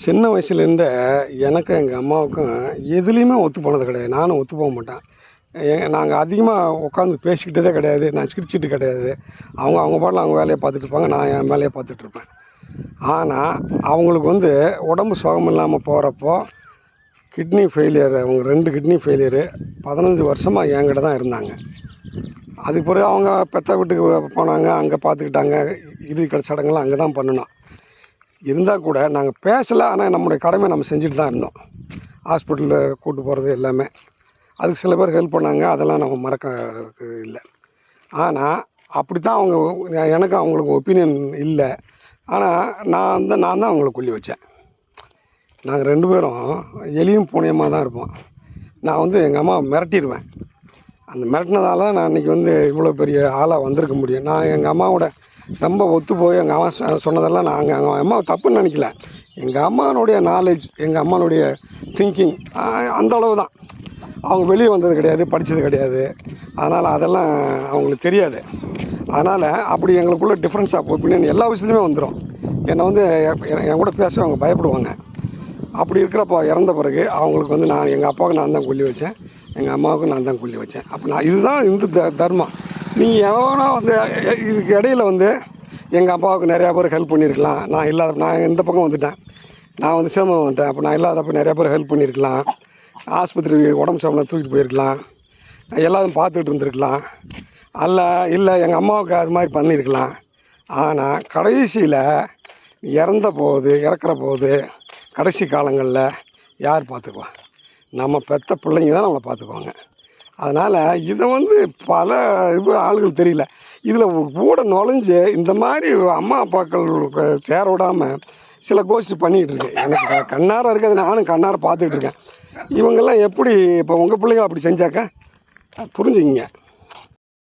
சின்ன வயசுலேருந்தே எனக்கும் எங்கள் அம்மாவுக்கும் எதுலேயுமே ஒத்து போனது கிடையாது. நானும் ஒத்து போக மாட்டேன். நாங்கள் அதிகமாக உட்காந்து பேசிக்கிட்டதே கிடையாது. நான் சிரிச்சிட்டு கிடையாது. அவங்க பாட்டில் அவங்க வேலையை பார்த்துட்டு இருப்பாங்க. நான் என் வேலையை பார்த்துட்ருப்பேன். ஆனால் அவங்களுக்கு உடம்பு சுகம் இல்லாமல் போகிறப்போ கிட்னி ஃபெயிலியர், அவங்க 2 கிட்னி ஃபெயிலியரு 15 வருஷமாக என்கிட்ட தான் இருந்தாங்க. அதுக்கு பிறகு அவங்க பெத்த வீட்டுக்கு போனாங்க, அங்கே பார்த்துக்கிட்டாங்க. இறுதி சடங்கெல்லாம் அங்கே தான் பண்ணினோம். இருந்தால் கூட நாங்கள் பேசலை. ஆனால் நம்முடைய கடமை நம்ம செஞ்சுட்டு தான் இருந்தோம். ஹாஸ்பிட்டலில் கூப்பிட்டு போகிறது எல்லாமே. அதுக்கு சில பேர் ஹெல்ப் பண்ணாங்க. அதெல்லாம் நம்ம மறக்க இல்லை. ஆனால் அப்படி தான் அவங்க எனக்கு அவங்களுக்கு ஒப்பீனியன் இல்லை. ஆனால் நான் தான் அவங்கள கொல்லி வச்சேன். நாங்கள் 2 பேரும் எலியும் பூனையமாக தான் இருப்போம். நான் எங்கள் அம்மாவை மிரட்டிடுவேன். அந்த மிரட்டினதால தான் நான் இன்றைக்கி இவ்வளோ பெரிய ஆளாக வந்திருக்க முடியும். நான் எங்கள் அம்மாவோட ரொம்ப ஒத்து போய் எங்கள் அம்மா சொன்னதெல்லாம் நான் எங்கள் அம்மாவை தப்புன்னு நினைக்கல. எங்கள் அம்மானுடைய நாலேஜ், எங்கள் அம்மானுடைய திங்கிங் அந்த அளவு தான். அவங்க வெளியே வந்தது கிடையாது, படித்தது கிடையாது. அதனால் அதெல்லாம் அவங்களுக்கு தெரியாது. அதனால் அப்படி எங்களுக்குள்ள டிஃப்ரென்ஸ் ஆஃப் ஒப்பீனியன் எல்லா விஷயத்துலையுமே வந்துடும். என்னை என் கூட பேச அவங்க பயப்படுவாங்க. அப்படி இருக்கிறப்போ இறந்த பிறகு அவங்களுக்கு நான் எங்கள் அப்பாவுக்கு நான் தான் கொல்லி வச்சேன், எங்கள் அம்மாவுக்கு நான் தான் கொல்லி வச்சேன். அப்போ நான் இதுதான் இந்த தர்மம். நீங்கள் எவனோ இதுக்கு இடையில் எங்கள் அப்பாவுக்கு நிறையா பேர் ஹெல்ப் பண்ணியிருக்கலாம். நான் இந்த பக்கம் வந்துட்டேன். நான் சிரமம் வந்துட்டேன். அப்போ நான் இல்லாதப்போ நிறையா பேர் ஹெல்ப் பண்ணியிருக்கலாம். ஆஸ்பத்திரி உடம்பு சமலை தூக்கிட்டு போயிருக்கலாம். எல்லாரும் பார்த்துக்கிட்டு இருந்திருக்கலாம். இல்லை எங்கள் அம்மாவுக்கு அது மாதிரி பண்ணியிருக்கலாம். ஆனால் கடைசியில் இறக்குற போது கடைசி காலங்களில் யார் பார்த்துக்குவா? நம்ம பெற்ற பிள்ளைங்க தான் நம்மளை பார்த்துக்குவாங்க. அதனால் இதை பல ஆளுகள் தெரியல. இதில் கூட நுழைஞ்சு இந்த மாதிரி அம்மா அப்பாக்களுக்கு சேர விடாமல் சில கோஷ்டி பண்ணிக்கிட்டு இருக்கு. எனக்கு கண்ணார இருக்கிறது, நானும் கண்ணார பார்த்துக்கிட்டு இருக்கேன். இவங்கெல்லாம் எப்படி இப்போ உங்கள் பிள்ளைங்க அப்படி செஞ்சாக்க புரிஞ்சுக்கிங்க.